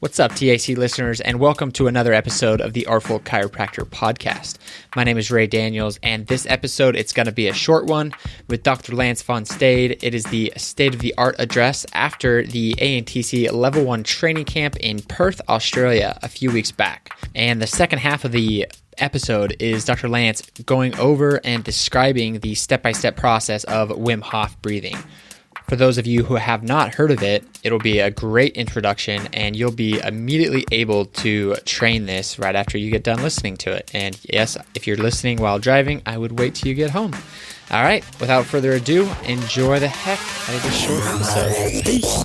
What's up, TAC listeners, and welcome to another episode of the Artful Chiropractor podcast. My name is Ray Daniels, and this episode, it's going to be a short one with Dr. Lance Von Stade. It is the state-of-the-art address after the ANTC Level 1 training camp in Perth, Australia, a few weeks back. And the second half of the episode is Dr. Lance going over and describing the step-by-step process of Wim Hof breathing. For those of you who have not heard of it, it'll be a great introduction and you'll be immediately able to train this right after you get done listening to it. And yes, if you're listening while driving, I would wait till you get home. All right, without further ado, enjoy the heck out of this short episode. Peace.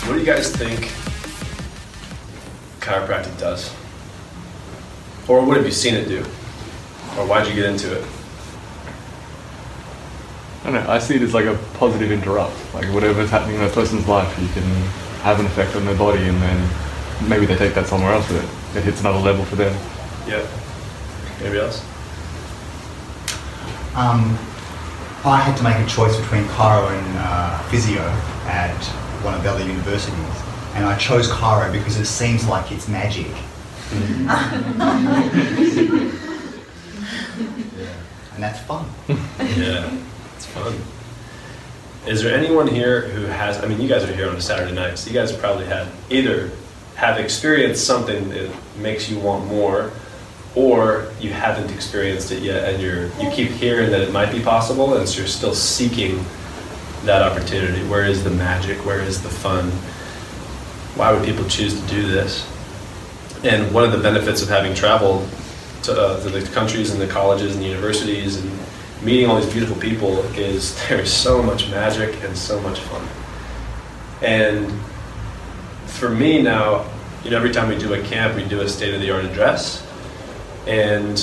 What do you guys think chiropractic does? Or what have you seen it do? Or why'd you get into it? I don't know, I see it as like a positive interrupt. Like whatever's happening in a person's life, you can have an effect on their body and then maybe they take that somewhere else with it. It hits another level for them. Yeah. Anybody else? I had to make a choice between chiro and physio at one of the other universities. And I chose chiro because it seems like it's magic. And that's fun. Yeah. It's fun. Is there anyone here who has, you guys are here on a Saturday night, so you guys probably either have experienced something that makes you want more, or you haven't experienced it yet, and you keep hearing that it might be possible, and so you're still seeking that opportunity. Where is the magic? Where is the fun? Why would people choose to do this? And one of the benefits of having traveled to the countries and the colleges and the universities and meeting all these beautiful people is there's so much magic and so much fun. And for me now, every time we do a camp, we do a state-of-the-art address. And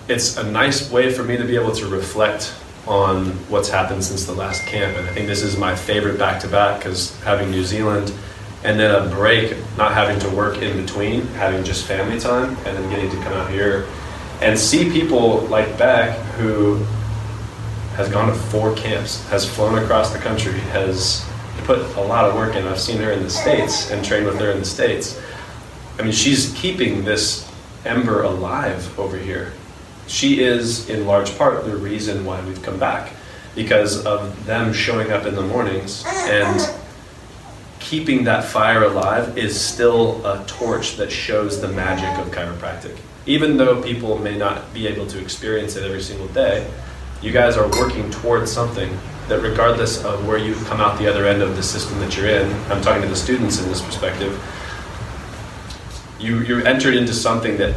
it's a nice way for me to be able to reflect on what's happened since the last camp. And I think this is my favorite back-to-back because having New Zealand and then a break, not having to work in between, having just family time, and then getting to come out here and see people like Beck, who has gone to 4 camps, has flown across the country, has put a lot of work in. I've seen her in the States and trained with her in the States. She's keeping this ember alive over here. She is, in large part, the reason why we've come back, because of them showing up in the mornings and keeping that fire alive is still a torch that shows the magic of chiropractic. Even though people may not be able to experience it every single day, you guys are working towards something that regardless of where you come out the other end of the system that you're in, I'm talking to the students in this perspective, you're entered into something that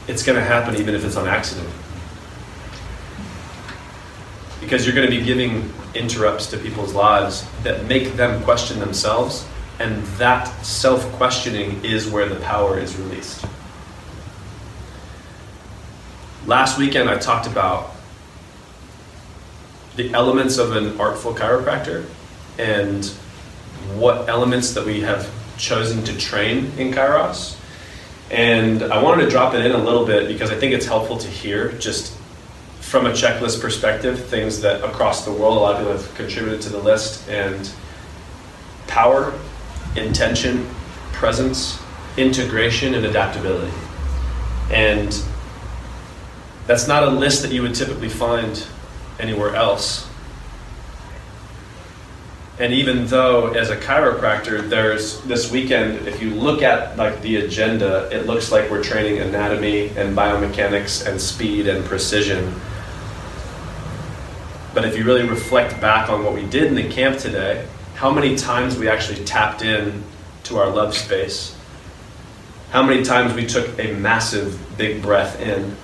it's going to happen even if it's on accident. Because you're going to be giving interrupts to people's lives that make them question themselves, and that self-questioning is where the power is released. Last weekend, I talked about the elements of an artful chiropractor and what elements that we have chosen to train in Kairos. And I wanted to drop it in a little bit because I think it's helpful to hear, just from a checklist perspective, things that across the world a lot of people have contributed to the list. And power, intention, presence, integration, and adaptability. And that's not a list that you would typically find anywhere else. And even though as a chiropractor, there's this weekend, if you look at the agenda, it looks like we're training anatomy and biomechanics and speed and precision. But if you really reflect back on what we did in the camp today, how many times we actually tapped in to our love space, how many times we took a massive big breath in.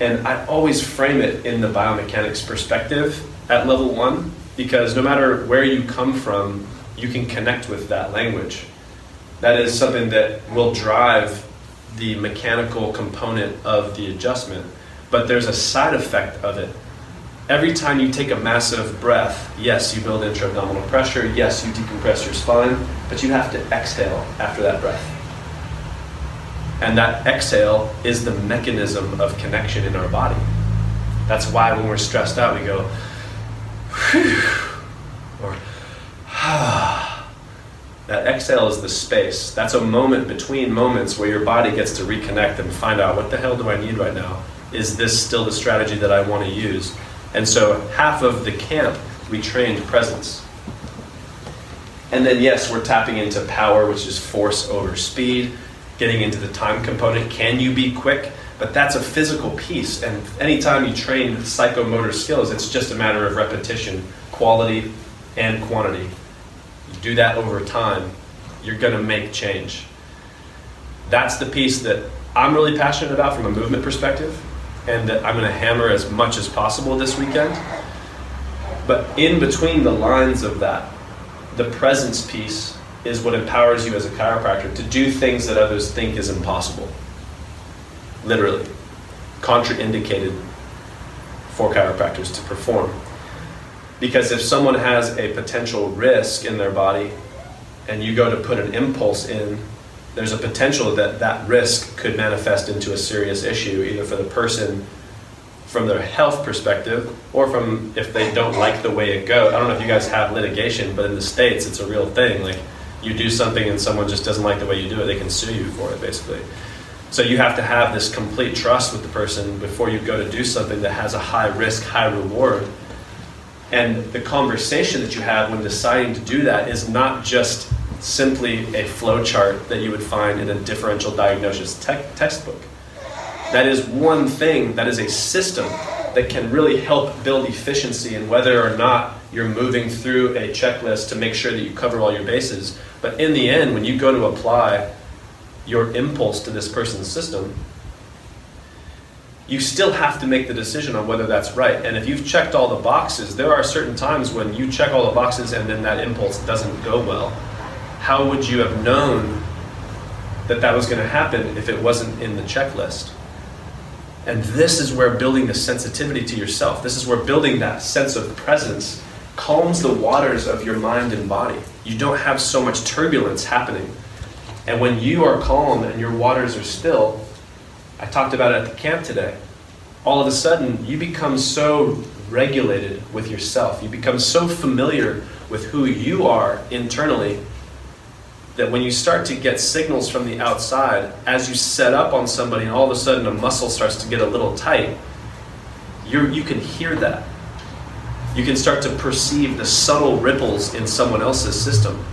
And I always frame it in the biomechanics perspective at level 1, because no matter where you come from, you can connect with that language. That is something that will drive the mechanical component of the adjustment. But there's a side effect of it. Every time you take a massive breath, yes, you build intra-abdominal pressure, yes, you decompress your spine, but you have to exhale after that breath. And that exhale is the mechanism of connection in our body. That's why when we're stressed out, we go, whew, or exhale is the space. That's a moment between moments where your body gets to reconnect and find out, what the hell do I need right now? Is this still the strategy that I want to use? And so half of the camp, we trained presence. And then yes, we're tapping into power, which is force over speed, getting into the time component. Can you be quick? But that's a physical piece. And anytime you train psychomotor skills, it's just a matter of repetition, quality and quantity. You do that over time, you're going to make change. That's the piece that I'm really passionate about from a movement perspective, and that I'm going to hammer as much as possible this weekend. But in between the lines of that, the presence piece is what empowers you as a chiropractor to do things that others think is impossible. Literally. Contraindicated for chiropractors to perform. Because if someone has a potential risk in their body and you go to put an impulse in, there's a potential that that risk could manifest into a serious issue, either for the person from their health perspective, or from if they don't like the way it goes. I don't know if you guys have litigation, but in the States, it's a real thing. Like, you do something and someone just doesn't like the way you do it, they can sue you for it, basically. So you have to have this complete trust with the person before you go to do something that has a high risk, high reward. And the conversation that you have when deciding to do that is not just simply a flow chart that you would find in a differential diagnosis textbook. That is one thing, that is a system that can really help build efficiency in whether or not you're moving through a checklist to make sure that you cover all your bases. But in the end, when you go to apply your impulse to this person's system, you still have to make the decision on whether that's right. And if you've checked all the boxes, there are certain times when you check all the boxes and then that impulse doesn't go well. How would you have known that that was going to happen if it wasn't in the checklist? And this is where building the sensitivity to yourself, this is where building that sense of presence calms the waters of your mind and body. You don't have so much turbulence happening. And when you are calm and your waters are still, I talked about it at the camp today, all of a sudden you become so regulated with yourself. You become so familiar with who you are internally that when you start to get signals from the outside, as you set up on somebody and all of a sudden a muscle starts to get a little tight, you can hear that. You can start to perceive the subtle ripples in someone else's system.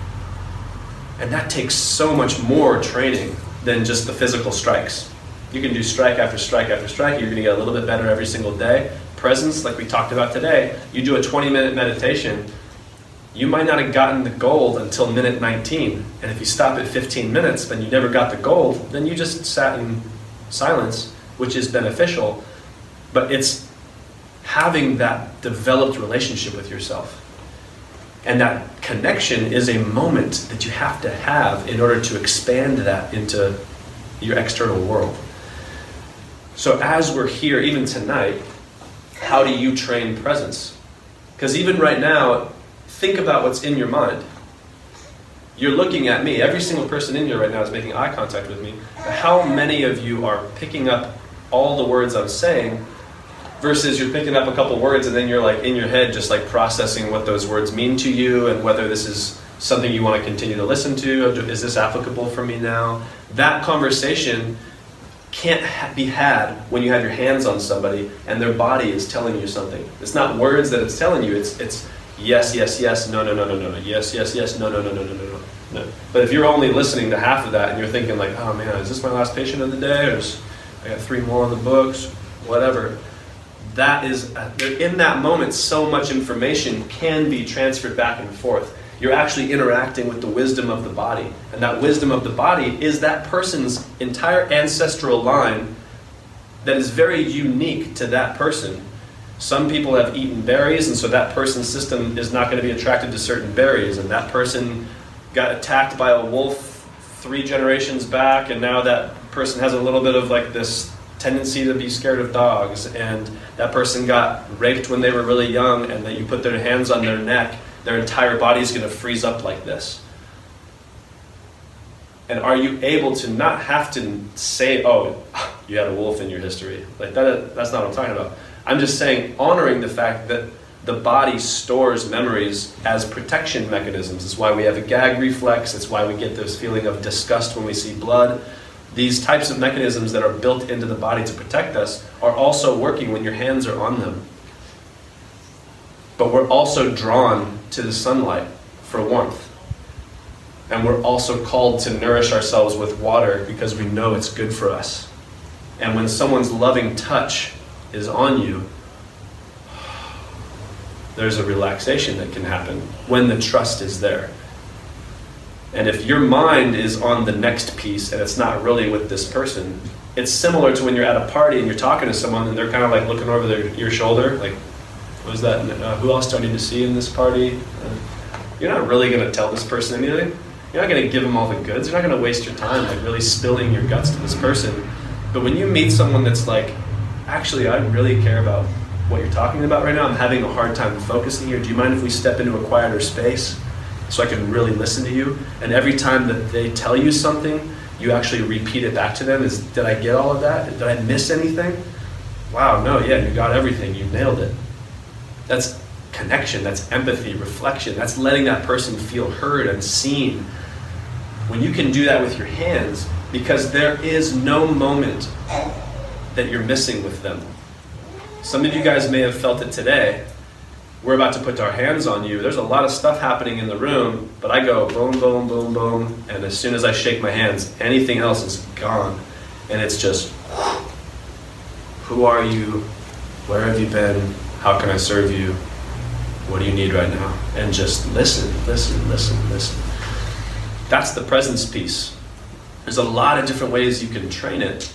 And that takes so much more training than just the physical strikes. You can do strike after strike after strike. You're going to get a little bit better every single day. Presence, like we talked about today, you do a 20-minute meditation, you might not have gotten the gold until minute 19. And if you stop at 15 minutes, then you never got the gold, then you just sat in silence, which is beneficial. But it's having that developed relationship with yourself. And that connection is a moment that you have to have in order to expand that into your external world. So as we're here, even tonight, how do you train presence? Because even right now, think about what's in your mind. You're looking at me. Every single person in here right now is making eye contact with me. But how many of you are picking up all the words I'm saying versus you're picking up a couple words and then you're like in your head just like processing what those words mean to you and whether this is something you want to continue to listen to? Is this applicable for me now? That conversation can't be had when you have your hands on somebody and their body is telling you something. It's not words that it's telling you, it's yes, yes, yes, no, no, no, no, no, yes, yes, yes, no, no, no, no, no, no, no. But if you're only listening to half of that and you're thinking like, oh man, is this my last patient of the day? Or I got 3 more on the books, whatever. That is, in that moment, so much information can be transferred back and forth. You're actually interacting with the wisdom of the body. And that wisdom of the body is that person's entire ancestral line that is very unique to that person. Some people have eaten berries, and so that person's system is not going to be attracted to certain berries. And that person got attacked by a wolf 3 generations back, and now that person has a little bit of like this tendency to be scared of dogs. And that person got raped when they were really young, and that you put their hands on their neck, their entire body is going to freeze up like this. And are you able to not have to say, oh, you had a wolf in your history? Like that's not what I'm talking about. I'm just saying, honoring the fact that the body stores memories as protection mechanisms. It's why we have a gag reflex. It's why we get this feeling of disgust when we see blood. These types of mechanisms that are built into the body to protect us are also working when your hands are on them. But we're also drawn to the sunlight for warmth. And we're also called to nourish ourselves with water because we know it's good for us. And when someone's loving touch is on you, there's a relaxation that can happen when the trust is there. And if your mind is on the next piece and it's not really with this person, it's similar to when you're at a party and you're talking to someone and they're kind of like looking over your shoulder, like, what was that? Who else do I need to see in this party? You're not really going to tell this person anything. You're not going to give them all the goods. You're not going to waste your time like really spilling your guts to this person. But when you meet someone that's like, actually, I really care about what you're talking about right now. I'm having a hard time focusing here. Do you mind if we step into a quieter space so I can really listen to you? And every time that they tell you something, you actually repeat it back to them. Did I get all of that? Did I miss anything? Wow, no, yeah, you got everything. You nailed it. That's connection. That's empathy, reflection. That's letting that person feel heard and seen. When you can do that with your hands, because there is no moment that you're missing with them. Some of you guys may have felt it today. We're about to put our hands on you. There's a lot of stuff happening in the room, but I go boom, boom, boom, boom, and as soon as I shake my hands, anything else is gone. And it's just, who are you? Where have you been? How can I serve you? What do you need right now? And just listen, listen, listen, listen. That's the presence piece. There's a lot of different ways you can train it.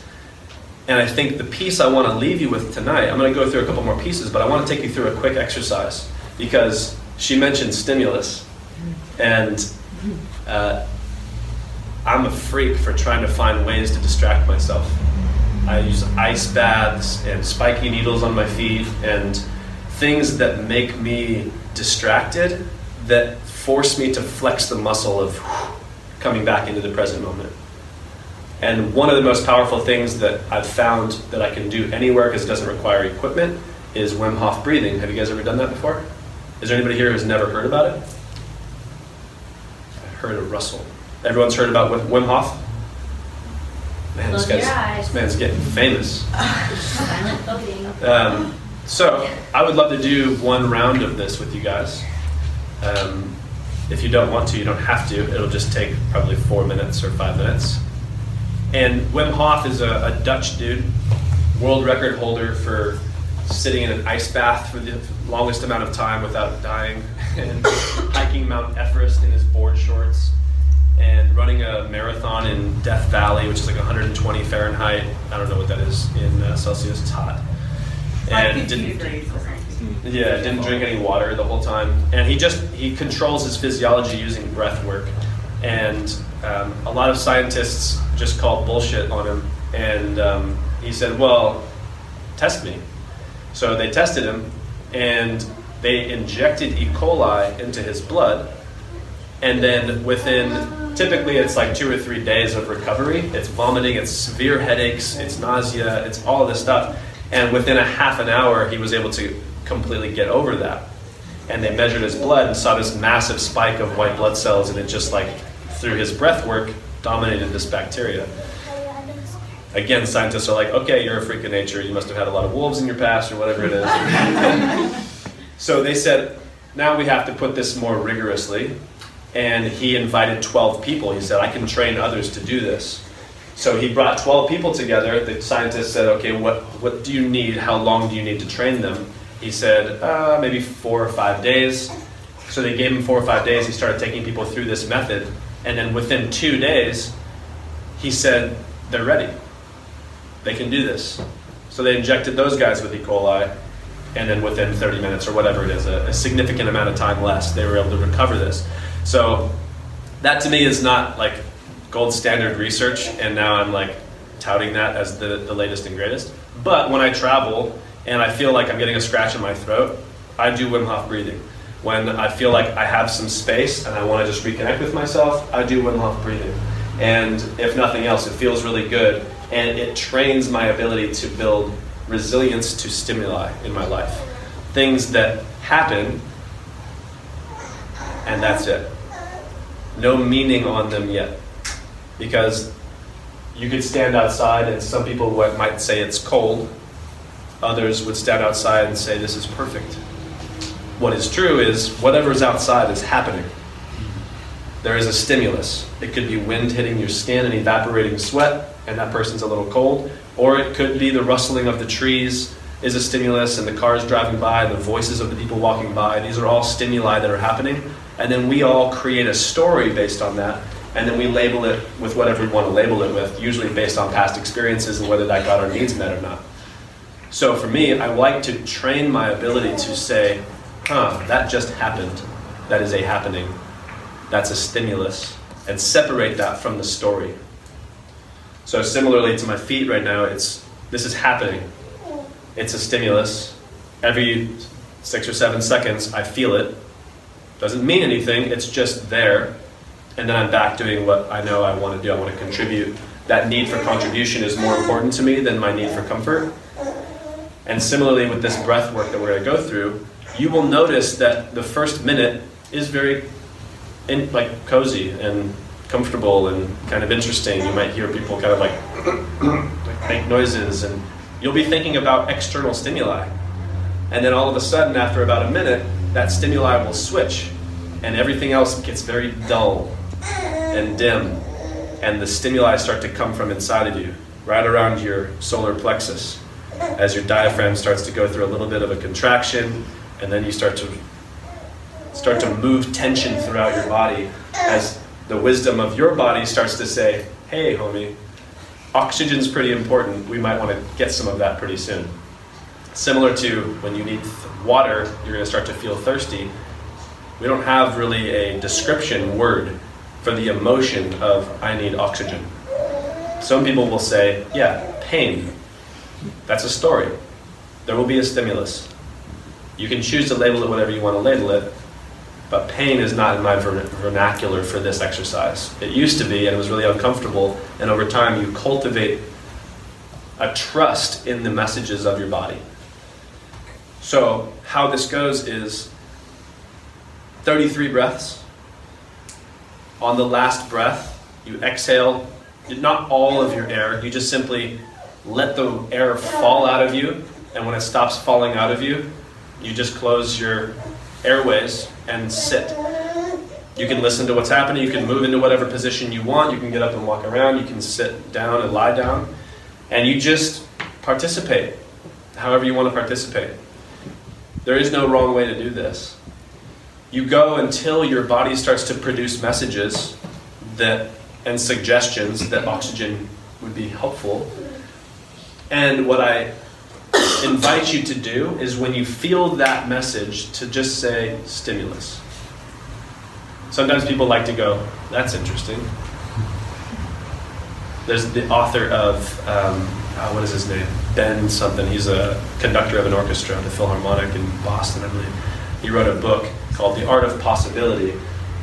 And I think the piece I want to leave you with tonight, I'm going to go through a couple more pieces, but I want to take you through a quick exercise because she mentioned stimulus. And I'm a freak for trying to find ways to distract myself. I use ice baths and spiky needles on my feet and things that make me distracted, that force me to flex the muscle of coming back into the present moment. And one of the most powerful things that I've found that I can do anywhere because it doesn't require equipment is Wim Hof breathing. Have you guys ever done that before? Is there anybody here who's never heard about it? I heard a rustle. Everyone's heard about Wim Hof? Man, this man's getting famous. So I would love to do one round of this with you guys. If you don't want to, you don't have to. It'll just take probably 4 minutes or 5 minutes. And Wim Hof is a Dutch dude, world record holder for sitting in an ice bath for the longest amount of time without dying, and hiking Mount Everest in his board shorts, and running a marathon in Death Valley, which is like 120 Fahrenheit. I don't know what that is in Celsius. It's hot. And didn't drink any water the whole time. And he controls his physiology using breath work. And a lot of scientists just called bullshit on him. And he said, well, test me. So they tested him, and they injected E. coli into his blood. And then within, typically it's like 2 or 3 days of recovery. It's vomiting, it's severe headaches, it's nausea, it's all of this stuff. And within a half an hour, he was able to completely get over that. And they measured his blood and saw this massive spike of white blood cells, and it just like, through his breath work, dominated this bacteria. Again, scientists are like, okay, you're a freak of nature. You must have had a lot of wolves in your past or whatever it is. So they said, now we have to put this more rigorously. And he invited 12 people. He said, I can train others to do this. So he brought 12 people together. The scientists said, okay, what do you need? How long do you need to train them? He said, maybe 4 or 5 days. So they gave him 4 or 5 days. He started taking people through this method. And then within 2 days, he said, they're ready. They can do this. So they injected those guys with E. coli. And then within 30 minutes or whatever it is, a significant amount of time less, they were able to recover this. So that to me is not like gold standard research, and now I'm like touting that as the latest and greatest. But when I travel and I feel like I'm getting a scratch in my throat, I do Wim Hof breathing. When I feel like I have some space and I want to just reconnect with myself, I do Wim Hof breathing. And if nothing else, it feels really good, and it trains my ability to build resilience to stimuli in my life. Things that happen, and that's it. No meaning on them yet. Because you could stand outside and some people might say it's cold. Others would stand outside and say this is perfect. What is true is whatever's outside is happening. There is a stimulus. It could be wind hitting your skin and evaporating sweat, and that person's a little cold. Or it could be the rustling of the trees is a stimulus, and the cars driving by, and the voices of the people walking by. These are all stimuli that are happening. And then we all create a story based on that, and then we label it with whatever we want to label it with, usually based on past experiences and whether that got our needs met or not. So for me, I like to train my ability to say, that just happened. That is a happening. That's a stimulus. And separate that from the story. So similarly to my feet right now, this is happening. It's a stimulus. Every 6 or 7 seconds, I feel it. Doesn't mean anything, it's just there. And then I'm back doing what I know I want to do. I want to contribute. That need for contribution is more important to me than my need for comfort. And similarly with this breath work that we're going to go through, you will notice that the first minute is very cozy and comfortable and kind of interesting. You might hear people kind of like make noises, and you'll be thinking about external stimuli. And then all of a sudden, after about a minute, that stimuli will switch, and everything else gets very dull and dim, and the stimuli start to come from inside of you, right around your solar plexus, as your diaphragm starts to go through a little bit of a contraction, and then you start to move tension throughout your body as the wisdom of your body starts to say, hey, homie, oxygen's pretty important. We might want to get some of that pretty soon. Similar to when you need water, you're going to start to feel thirsty. We don't have really a description word for the emotion of I need oxygen. Some people will say, yeah, pain. That's a story. There will be a stimulus. You can choose to label it whatever you want to label it, but pain is not in my vernacular for this exercise. It used to be, and it was really uncomfortable, and over time you cultivate a trust in the messages of your body. So how this goes is 33 breaths. On the last breath, you exhale, not all of your air, you just simply let the air fall out of you, and when it stops falling out of you, you just close your airways and sit. You can listen to what's happening, you can move into whatever position you want, you can get up and walk around, you can sit down and lie down, and you just participate, however you want to participate. There is no wrong way to do this. You go until your body starts to produce messages and suggestions that oxygen would be helpful. And what I invite you to do is when you feel that message to just say stimulus. Sometimes people like to go, that's interesting. There's the author of, what is his name? Ben something. He's a conductor of an orchestra, the Philharmonic in Boston, I believe. He wrote a book called The Art of Possibility,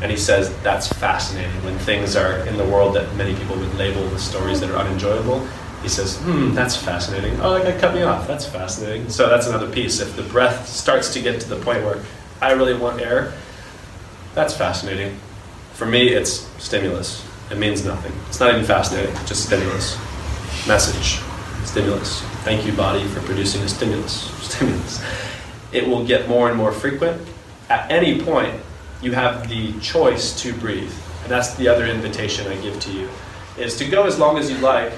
and he says that's fascinating when things are in the world that many people would label the stories that are unenjoyable. He says, that's fascinating. Oh, that guy cut me off. That's fascinating. So that's another piece. If the breath starts to get to the point where I really want air, that's fascinating. For me, it's stimulus. It means nothing. It's not even fascinating, just stimulus. Message. Stimulus. Thank you, body, for producing a stimulus. Stimulus. It will get more and more frequent. At any point, you have the choice to breathe. And that's the other invitation I give to you, is to go as long as you like,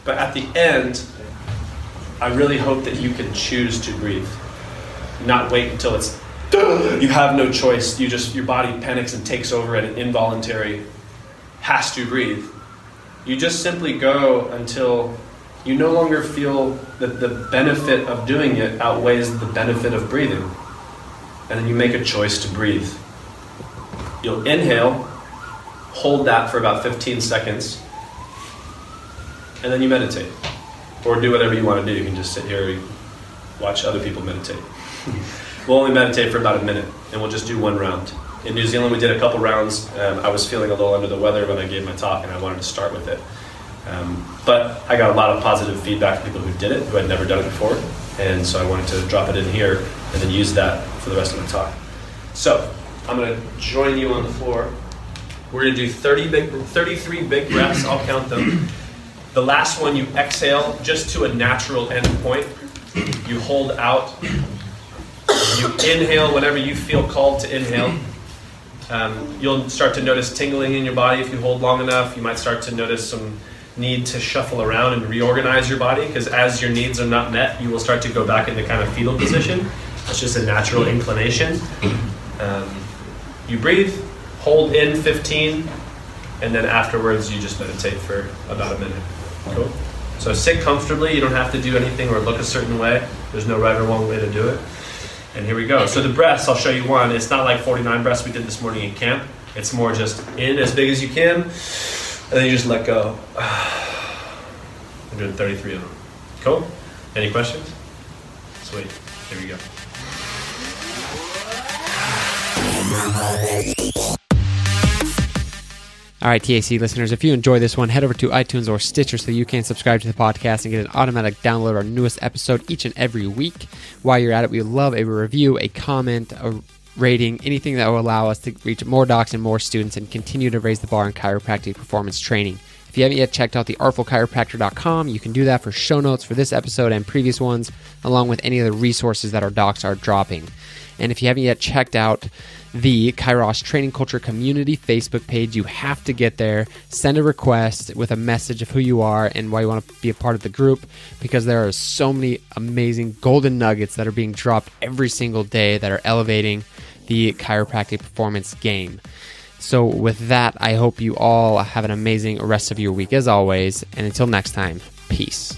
but at the end, I really hope that you can choose to breathe. Not wait until it's, you have no choice. Your body panics and takes over and an involuntary has to breathe. You just simply go until you no longer feel that the benefit of doing it outweighs the benefit of breathing. And then you make a choice to breathe. You'll inhale, hold that for about 15 seconds, and then you meditate. Or do whatever you want to do. You can just sit here and watch other people meditate. We'll only meditate for about a minute, and we'll just do one round. In New Zealand, we did a couple rounds. I was feeling a little under the weather when I gave my talk, and I wanted to start with it. But I got a lot of positive feedback from people who did it, who had never done it before, and so I wanted to drop it in here and then use that for the rest of the talk. So I'm going to join you on the floor. We're going to do 33 big breaths. I'll count them. The last one, you exhale just to a natural end point. You hold out. You inhale whenever you feel called to inhale. You'll start to notice tingling in your body if you hold long enough. You might start to notice some need to shuffle around and reorganize your body, because as your needs are not met, you will start to go back into kind of fetal position. That's just a natural inclination. You breathe, hold in 15, and then afterwards you just meditate for about a minute. Cool? So sit comfortably. You don't have to do anything or look a certain way. There's no right or wrong way to do it. And here we go. So the breaths, I'll show you one. It's not like 49 breaths we did this morning in camp. It's more just in as big as you can, and then you just let go. I'm doing 33 of them. Cool? Any questions? Sweet. Here we go. All right, TAC listeners, if you enjoy this one, head over to iTunes or Stitcher so you can subscribe to the podcast and get an automatic download of our newest episode each and every week. While you're at it, we would love a review, a comment, a rating, anything that will allow us to reach more docs and more students and continue to raise the bar in chiropractic performance training. If you haven't yet checked out the artfulchiropractor.com, you can do that for show notes for this episode and previous ones, along with any of the resources that our docs are dropping. And if you haven't yet checked out the Kairos Training Culture Community Facebook page, you have to get there, send a request with a message of who you are and why you want to be a part of the group, because there are so many amazing golden nuggets that are being dropped every single day that are elevating the chiropractic performance game. So with that, I hope you all have an amazing rest of your week as always, and until next time, peace.